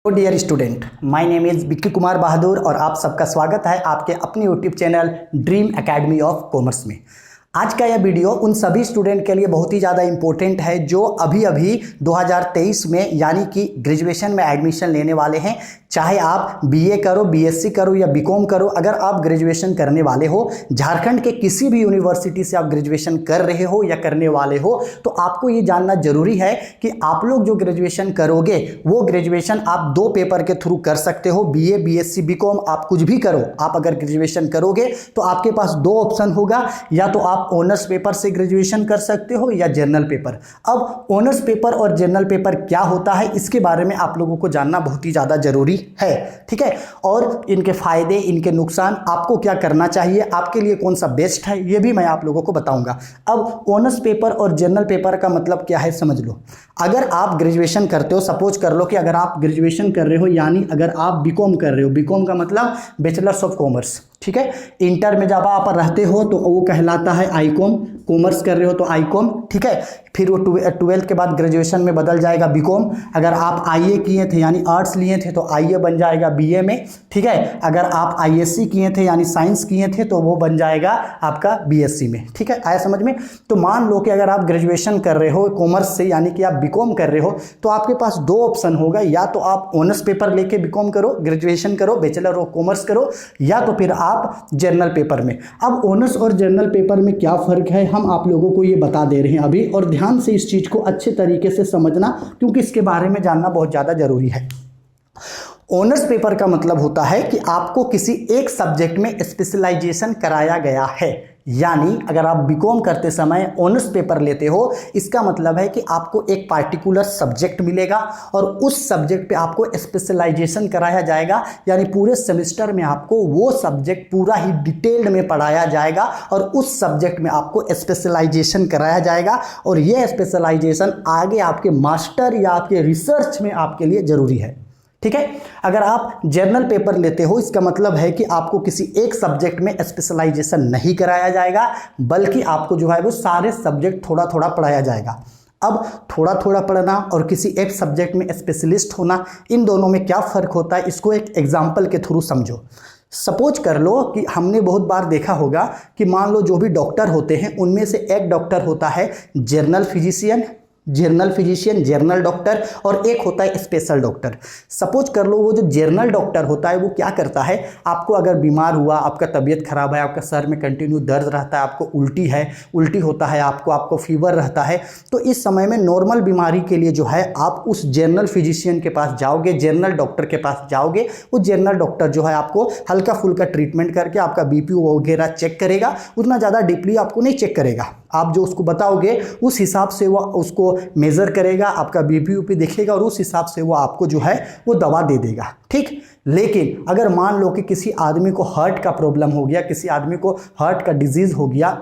Dear student, my name is Vicky Kumar Bahadur और आप सबका स्वागत है आपके अपने YouTube channel dream academy of commerce में। आज का यह वीडियो उन सभी स्टूडेंट के लिए बहुत ही ज़्यादा इम्पोर्टेंट है जो अभी 2023 में यानी कि ग्रेजुएशन में एडमिशन लेने वाले हैं। चाहे आप बीए करो, बीएससी करो या बीकॉम करो, अगर आप ग्रेजुएशन करने वाले हो, झारखंड के किसी भी यूनिवर्सिटी से आप ग्रेजुएशन कर रहे हो या करने वाले हो, तो आपको ये जानना जरूरी है कि आप लोग जो ग्रेजुएशन करोगे वो ग्रेजुएशन आप दो पेपर के थ्रू कर सकते हो। बीए, बीएससी, बीकॉम, आप कुछ भी करो, आप अगर ग्रेजुएशन करोगे तो आपके पास दो ऑप्शन होगा, या तो आप ऑनर्स पेपर से ग्रेजुएशन कर सकते हो या जनरल पेपर। अब ऑनर्स पेपर और जनरल पेपर क्या होता है, इसके बारे में आप लोगों को जानना बहुत ही ज़्यादा जरूरी है, ठीक है। और इनके फायदे, इनके नुकसान, आपको क्या करना चाहिए, आपके लिए कौन सा बेस्ट है, ये भी मैं आप लोगों को बताऊंगा। अब ऑनर्स पेपर और जनरल पेपर का मतलब क्या है समझ लो। अगर आप ग्रेजुएशन करते हो, सपोज कर लो कि अगर आप ग्रेजुएशन कर रहे हो, यानी अगर आप बीकॉम कर रहे हो, बीकॉम का मतलब बैचलर्स ऑफ कॉमर्स, ठीक है। इंटर में जब आप रहते हो तो वो कहलाता है आईकॉम, कॉमर्स कर रहे हो तो आईकॉम, ठीक है। फिर वो 12th के बाद ग्रेजुएशन में बदल जाएगा बीकॉम। अगर आप आईए किए थे यानी आर्ट्स लिए थे तो आईए बन जाएगा बीए में, ठीक है। अगर आप आईएससी किए थे यानी साइंस किए थे तो वो बन जाएगा आपका बीएससी में, ठीक है। आया समझ में। तो मान लो कि अगर आप ग्रेजुएशन कर रहे हो कॉमर्स से यानी कि आप बीकॉम कर रहे हो, तो आपके पास दो ऑप्शन होगा, या तो आप ऑनर्स पेपर लेके बीकॉम करो, ग्रेजुएशन करो, बैचलर ऑफ कॉमर्स करो, या तो फिर आप जनरल पेपर में। अब ऑनर्स और जनरल पेपर में क्या फ़र्क है हम आप लोगों को ये बता दे रहे हैं अभी, और ध्यान से इस चीज़ को अच्छे तरीके से समझना क्योंकि इसके बारे में जानना बहुत ज़्यादा ज़रूरी है। ऑनर्स पेपर का मतलब होता है कि आपको किसी एक सब्जेक्ट में स्पेशलाइजेशन कराया गया है, यानी अगर आप बीकॉम करते समय ऑनर्स पेपर लेते हो, इसका मतलब है कि आपको एक पार्टिकुलर सब्जेक्ट मिलेगा और उस सब्जेक्ट पे आपको स्पेशलाइजेशन कराया जाएगा, यानी पूरे सेमेस्टर में आपको वो सब्जेक्ट पूरा ही डिटेल्ड में पढ़ाया जाएगा और उस सब्जेक्ट में आपको स्पेशलाइजेशन कराया जाएगा, और ये स्पेशलाइजेशन आगे आपके मास्टर या आपके रिसर्च में आपके लिए ज़रूरी है, ठीक है। अगर आप जर्नल पेपर लेते हो, इसका मतलब है कि आपको किसी एक सब्जेक्ट में स्पेशलाइजेशन नहीं कराया जाएगा, बल्कि आपको जो है वो सारे सब्जेक्ट थोड़ा थोड़ा पढ़ाया जाएगा। अब थोड़ा थोड़ा पढ़ना और किसी एक सब्जेक्ट में स्पेशलिस्ट होना, इन दोनों में क्या फ़र्क होता है, इसको एक एग्जाम्पल के थ्रू समझो। सपोज कर लो कि हमने बहुत बार देखा होगा कि मान लो जो भी डॉक्टर होते हैं उनमें से एक डॉक्टर होता है जनरल फिजिशियन, जनरल डॉक्टर, और एक होता है स्पेशल डॉक्टर। सपोज कर लो वो जो जनरल डॉक्टर होता है वो क्या करता है, आपको अगर बीमार हुआ, आपका तबीयत खराब है, आपका सर में कंटिन्यू दर्द रहता है, आपको उल्टी होता है, आपको फीवर रहता है, तो इस समय में नॉर्मल बीमारी के लिए जो है आप उस जनरल फिजिशियन के पास जाओगे, जनरल डॉक्टर के पास जाओगे। वो जनरल डॉक्टर जो है आपको हल्का फुल्का ट्रीटमेंट करके आपका बीपी वगैरह चेक करेगा, उतना ज़्यादा डीपली आपको नहीं चेक करेगा। आप जो उसको बताओगे उस हिसाब से वो उसको मेज़र करेगा, आपका बीपी ऊपी देखेगा और उस हिसाब से वो आपको जो है वो दवा दे देगा, ठीक। लेकिन अगर मान लो कि किसी आदमी को हार्ट का प्रॉब्लम हो गया, किसी आदमी को हार्ट का डिजीज़ हो गया,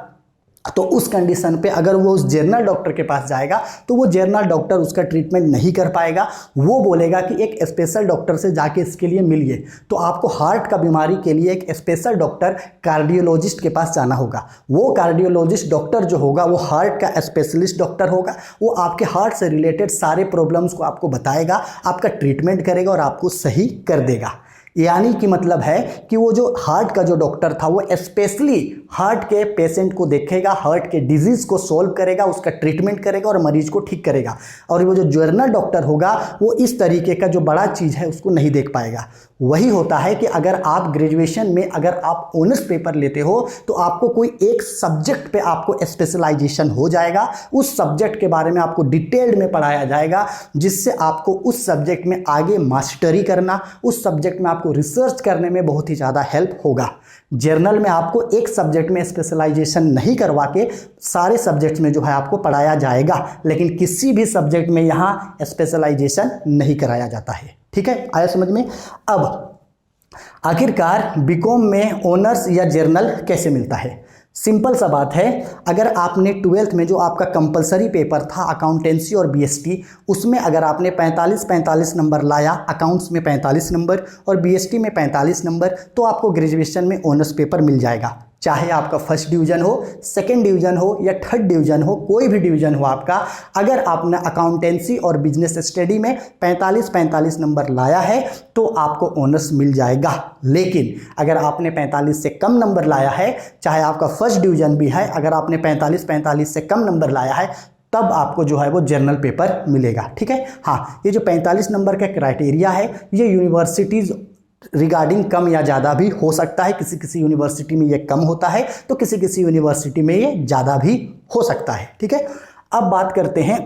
तो उस कंडीशन पे अगर वो उस जनरल डॉक्टर के पास जाएगा तो वो जनरल डॉक्टर उसका ट्रीटमेंट नहीं कर पाएगा। वो बोलेगा कि एक स्पेशल डॉक्टर से जाके इसके लिए मिलिए। तो आपको हार्ट का बीमारी के लिए एक स्पेशल डॉक्टर कार्डियोलॉजिस्ट के पास जाना होगा। वो कार्डियोलॉजिस्ट डॉक्टर जो होगा वो हार्ट का स्पेशलिस्ट डॉक्टर होगा। वो आपके हार्ट से रिलेटेड सारे प्रॉब्लम्स को आपको बताएगा, आपका ट्रीटमेंट करेगा और आपको सही कर देगा। यानी कि मतलब है कि वो जो हार्ट का जो डॉक्टर था वो स्पेशली हार्ट के पेशेंट को देखेगा, हार्ट के डिजीज़ को सॉल्व करेगा, उसका ट्रीटमेंट करेगा और मरीज को ठीक करेगा। और वो जो जनरल डॉक्टर होगा वो इस तरीके का जो बड़ा चीज़ है उसको नहीं देख पाएगा। वही होता है कि अगर आप ग्रेजुएशन में अगर आप ऑनर्स पेपर लेते हो तो आपको कोई एक सब्जेक्ट पे आपको स्पेशलाइजेशन हो जाएगा, उस सब्जेक्ट के बारे में आपको डिटेल्ड में पढ़ाया जाएगा, जिससे आपको उस सब्जेक्ट में आगे मास्टरी करना, उस सब्जेक्ट में आपको रिसर्च करने में बहुत ही ज़्यादा हेल्प होगा। जर्नल में आपको एक सब्जेक्ट में स्पेशलाइजेशन नहीं करवा के सारे सब्जेक्ट्स में जो है आपको पढ़ाया जाएगा, लेकिन किसी भी सब्जेक्ट में यहाँ स्पेशलाइजेशन नहीं कराया जाता है, ठीक है। आया समझ में। अब आखिरकार बीकॉम में ऑनर्स या जर्नल कैसे मिलता है, सिंपल सा बात है। अगर आपने 12th में जो आपका कंपलसरी पेपर था अकाउंटेंसी और बीएसटी, उसमें अगर आपने 45 नंबर लाया, अकाउंट्स में 45 नंबर और बीएसटी में 45 नंबर, तो आपको ग्रेजुएशन में ऑनर्स पेपर मिल जाएगा। चाहे आपका फर्स्ट डिवीज़न हो, सेकंड डिवीज़न हो या थर्ड डिवीज़न हो, कोई भी डिवीज़न हो आपका, अगर आपने अकाउंटेंसी और बिजनेस स्टडी में 45 नंबर लाया है तो आपको ऑनर्स मिल जाएगा। लेकिन अगर आपने 45 से कम नंबर लाया है, चाहे आपका फर्स्ट डिवीज़न भी है, अगर आपने 45 से कम नंबर लाया है तब आपको जो है वो जर्नल पेपर मिलेगा। ठीक है। हाँ, ये जो 45 नंबर का क्राइटेरिया है ये यूनिवर्सिटीज़ रिगार्डिंग कम या ज़्यादा भी हो सकता है। किसी किसी यूनिवर्सिटी में ये कम होता है तो किसी किसी यूनिवर्सिटी में ये ज़्यादा भी हो सकता है। ठीक है। अब बात करते हैं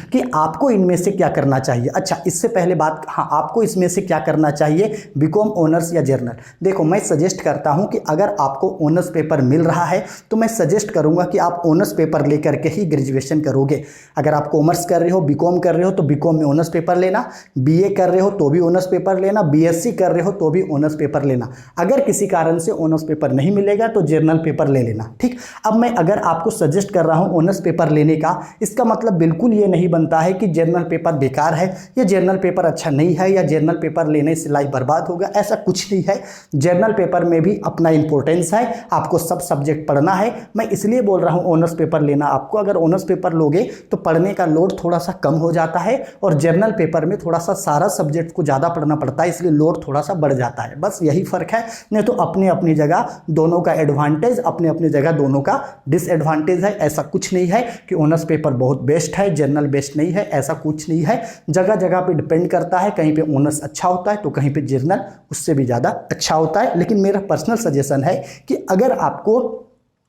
कि आपको इनमें से क्या करना चाहिए। अच्छा, इससे पहले बात, हाँ, आपको इसमें से क्या करना चाहिए, बीकॉम ऑनर्स या जर्नल। देखो, मैं सजेस्ट करता हूं कि अगर आपको ऑनर्स पेपर मिल रहा है तो मैं सजेस्ट करूंगा कि आप ऑनर्स पेपर लेकर के ही ग्रेजुएशन करोगे। अगर आप कॉमर्स कर रहे हो, बीकॉम कर रहे हो तो बीकॉम में ऑनर्स पेपर लेना, बीए कर रहे हो तो भी ऑनर्स पेपर लेना, बीएससी कर रहे हो तो भी ऑनर्स पेपर लेना। अगर किसी कारण से ऑनर्स पेपर नहीं मिलेगा तो जर्नल पेपर ले लेना। ठीक। अब मैं अगर आपको सजेस्ट कर रहा हूँ ऑनर्स पेपर लेने का, इसका मतलब बिल्कुल ये नहीं बनता है कि जर्नल पेपर बेकार है या जर्नल पेपर अच्छा नहीं है या जर्नल पेपर लेने से लाइफ बर्बाद होगा। ऐसा कुछ नहीं है। जर्नल पेपर में भी अपना इंपॉर्टेंस है, आपको सब सब्जेक्ट पढ़ना है। मैं इसलिए बोल रहा हूँ ऑनर्स पेपर लेना आपको। अगर ऑनर्स पेपर लोगे तो पढ़ने का लोड थोड़ा सा कम हो जाता है और जर्नल पेपर में थोड़ा सा सारा सब्जेक्ट को ज़्यादा पढ़ना पड़ता है, इसलिए लोड थोड़ा सा बढ़ जाता है। बस यही फ़र्क है। नहीं तो अपनी अपनी जगह दोनों का एडवांटेज, अपनी अपनी जगह दोनों का डिसएडवांटेज है। ऐसा कुछ नहीं है कि ऑनर्स पेपर बहुत बेस्ट है, जर्नल बेस्ट नहीं है, ऐसा कुछ नहीं है। जगह जगह पे डिपेंड करता है, कहीं पे ऑनर्स अच्छा होता है तो कहीं पे जर्नल उससे भी ज़्यादा अच्छा होता है। लेकिन मेरा पर्सनल सजेशन है कि अगर आपको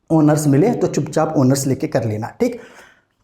ऑनर्स मिले तो चुपचाप ऑनर्स लेके कर लेना। ठीक।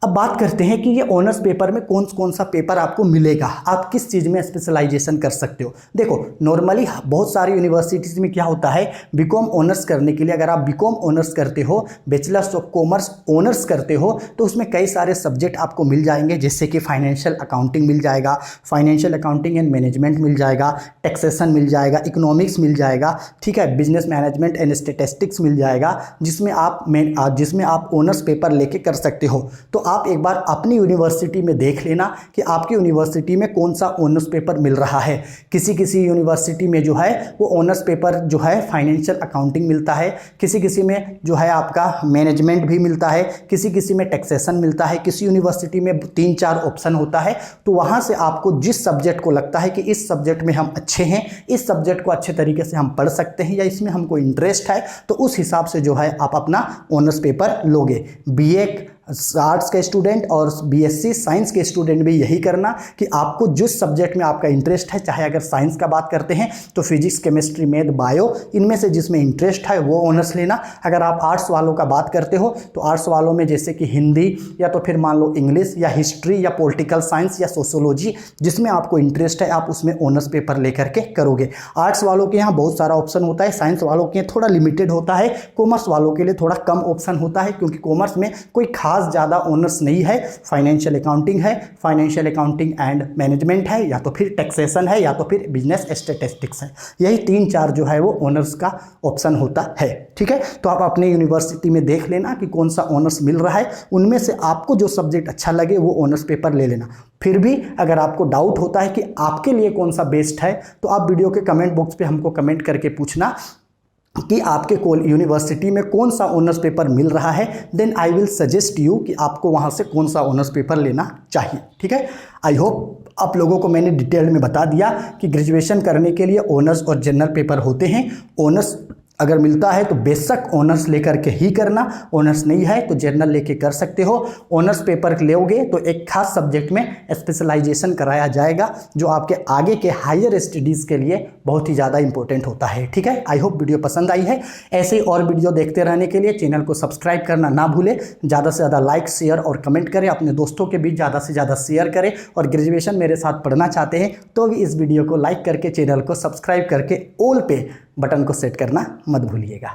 अब बात करते हैं कि ये ऑनर्स पेपर में कौन सा पेपर आपको मिलेगा, आप किस चीज़ में स्पेशलाइजेशन कर सकते हो। देखो, नॉर्मली बहुत सारी यूनिवर्सिटीज़ में क्या होता है, बीकॉम ऑनर्स करने के लिए अगर आप बीकॉम ऑनर्स करते हो, बैचलर्स ऑफ कॉमर्स ऑनर्स करते हो, तो उसमें कई सारे सब्जेक्ट आपको मिल जाएंगे, जैसे कि फाइनेंशियल अकाउंटिंग मिल जाएगा, फाइनेंशियल अकाउंटिंग एंड मैनेजमेंट मिल जाएगा, टैक्सेशन मिल जाएगा, इकोनॉमिक्स मिल जाएगा, ठीक है, बिजनेस मैनेजमेंट एंड स्टैटिस्टिक्स मिल जाएगा, जिसमें आप ऑनर्स पेपर लेके कर सकते हो। तो आप एक बार अपनी यूनिवर्सिटी में देख लेना कि आपकी यूनिवर्सिटी में कौन सा ऑनर्स पेपर मिल रहा है। किसी किसी यूनिवर्सिटी में जो है वो ऑनर्स पेपर जो है फाइनेंशियल अकाउंटिंग मिलता है, किसी किसी में जो है आपका मैनेजमेंट भी मिलता है, किसी किसी में टैक्सेशन मिलता है, किसी यूनिवर्सिटी में 3-4 ऑप्शन होता है। तो वहाँ से आपको जिस सब्जेक्ट को लगता है कि इस सब्जेक्ट में हम अच्छे हैं, इस सब्जेक्ट को अच्छे तरीके से हम पढ़ सकते हैं या इसमें हमको इंटरेस्ट है, तो उस हिसाब से जो है आप अपना ऑनर्स पेपर लोगे। बीए आर्ट्स के स्टूडेंट और बीएससी साइंस के स्टूडेंट भी यही करना कि आपको जिस सब्जेक्ट में आपका इंटरेस्ट है, चाहे अगर साइंस का बात करते हैं तो फिजिक्स, केमिस्ट्री, मैथ, बायो, इनमें से जिसमें इंटरेस्ट है वो ऑनर्स लेना। अगर आप आर्ट्स वालों का बात करते हो तो आर्ट्स वालों में जैसे कि हिंदी या तो फिर मान लो इंग्लिश या हिस्ट्री या पॉलिटिकल साइंस या सोशोलॉजी, जिसमें आपको इंटरेस्ट है आप उसमें ऑनर्स पेपर लेकर के करोगे। आर्ट्स वालों के यहाँ बहुत सारा ऑप्शन होता है, साइंस वालों के थोड़ा लिमिटेड होता है, कॉमर्स वालों के लिए थोड़ा कम ऑप्शन होता है, क्योंकि कॉमर्स में कोई ज़्यादा ऑनर्स नहीं है। फाइनेंशियल अकाउंटिंग है, फाइनेंशियल अकाउंटिंग एंड मैनेजमेंट है, या तो फिर टैक्सेशन है, या तो फिर बिजनेस स्टैटिस्टिक्स है। यही 3-4 जो है वो ऑनर्स का ऑप्शन होता है। ठीक है। तो आप अपने यूनिवर्सिटी में देख लेना कि कौन सा ऑनर्स मिल रहा है, उनमें से आपको जो सब्जेक्ट अच्छा लगे वो ऑनर्स पेपर ले लेना। फिर भी अगर आपको डाउट होता है कि आपके लिए कौन सा बेस्ट है तो आप वीडियो के कमेंट बॉक्स पे हमको कमेंट करके पूछना कि आपके यूनिवर्सिटी में कौन सा ऑनर्स पेपर मिल रहा है। Then I will suggest you कि आपको वहाँ से कौन सा ऑनर्स पेपर लेना चाहिए। ठीक है। आई होप आप लोगों को मैंने डिटेल में बता दिया कि ग्रेजुएशन करने के लिए ऑनर्स और जनरल पेपर होते हैं। ऑनर्स अगर मिलता है तो बेशक ऑनर्स लेकर के ही करना, ऑनर्स नहीं है तो जनरल लेके कर सकते हो। ऑनर्स पेपर लोगे तो एक खास सब्जेक्ट में स्पेशलाइजेशन कराया जाएगा, जो आपके आगे के हायर स्टडीज़ के लिए बहुत ही ज़्यादा इंपॉर्टेंट होता है। ठीक है। आई होप वीडियो पसंद आई है। ऐसे और वीडियो देखते रहने के लिए चैनल को सब्सक्राइब करना ना भूलें। ज़्यादा से ज़्यादा लाइक, शेयर और कमेंट करें, अपने दोस्तों के बीच ज़्यादा से ज़्यादा शेयर करें। और ग्रेजुएशन मेरे साथ पढ़ना चाहते हैं तो भी इस वीडियो को लाइक करके, चैनल को सब्सक्राइब करके ऑल पे बटन को सेट करना मत भूलिएगा।